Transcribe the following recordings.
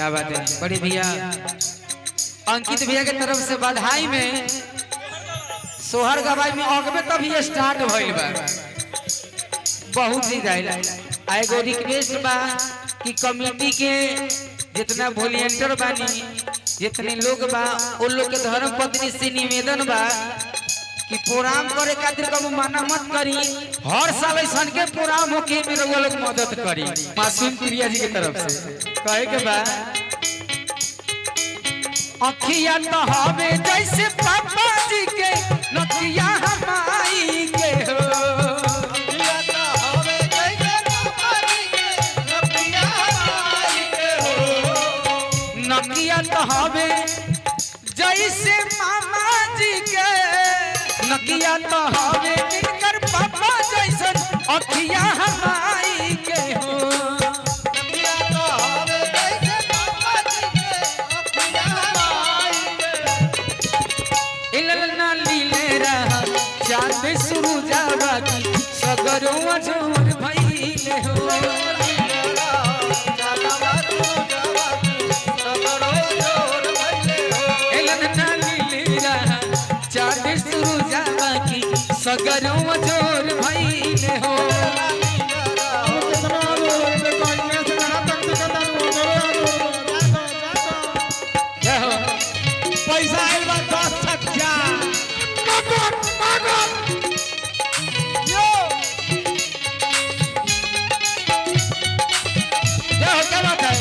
क्या बात है बड़े भैया अंकित भैया के तरफ से बधाई में सोहर गवाई में अगबे तभी स्टार्ट भइल बा। बहुत ही गाइला एगो रिक्वेस्ट बा कि कमेटी के जितना वॉलंटियर बानी जितने लोग बा उन लोग के धर्म पत्नी से निवेदन बा कि प्रोग्राम करे खातिर कबो मना मत करी। हर साल ऐसा के प्रोग्राम होके मेरे वो लोग मदद करी। मासूम प्रिया जी की तरफ से कहे के बा अखिया तो हवे जैसे पापा जी के नकिया हमाई के हो। अखिया तो हवे जैसे पापा जी के नकिया हमाई के हो। नकिया तो हवे जैसे मामा जी के नकिया तो हवे इनकर पापा जैसन अखिया हमाई के हो। नकिया तो हवे जैसे पापा जी के अखिया हमाई के। इलना लीले रहा चांद शुरू जावा की सगरों जोर भइले हो। इलना लीले रहा चांद शुरू जावा की सगरों जोर भइले हो। पैसा आइल बा 10 छक्का क्या बात है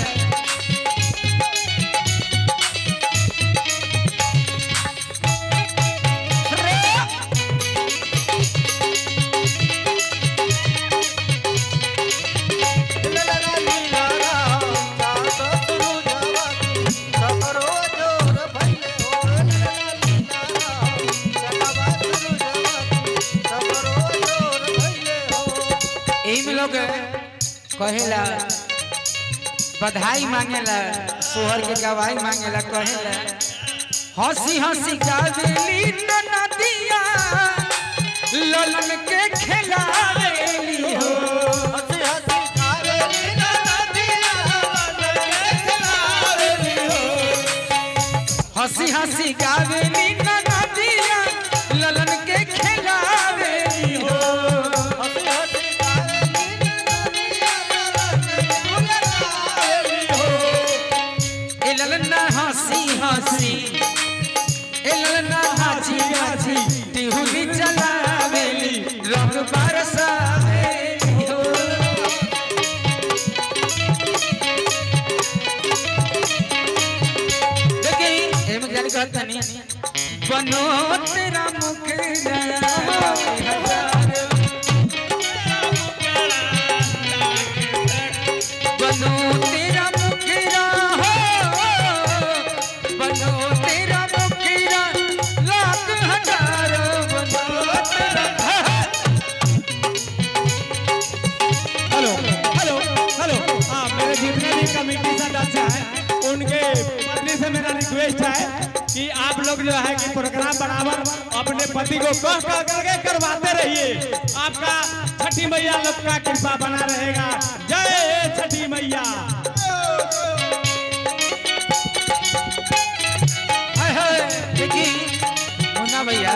लोग कहेला बधाई मांगेला सोहर के गवाही मांगेला कहेला हंसी हंसी गावेली नदिया ललन के खिलावेली हो। हंसी हंसी गावेली नदिया ललन के खिलावेली हो। हंसी हंसी गावेली नदिया ललन के खिलावेली हो। हंसी हंसी एलना हाजी हाजी तिहुली चलावेली रंग बरसावेली हो। देखिए एम जान कहता नहीं बनो तेरा मुखड़ा बनो तेरा मुखड़ा कमेटी सदस्य है उनके पत्नी से मेरा रिक्वेस्ट है कि आप लोग जो है कि प्रोग्राम बराबर अपने पति को कह करके करवाते रहिए। आपका छठी मैया लोग का कृपा बना रहेगा। जय छठी मैया। देखिए मुन्ना भैया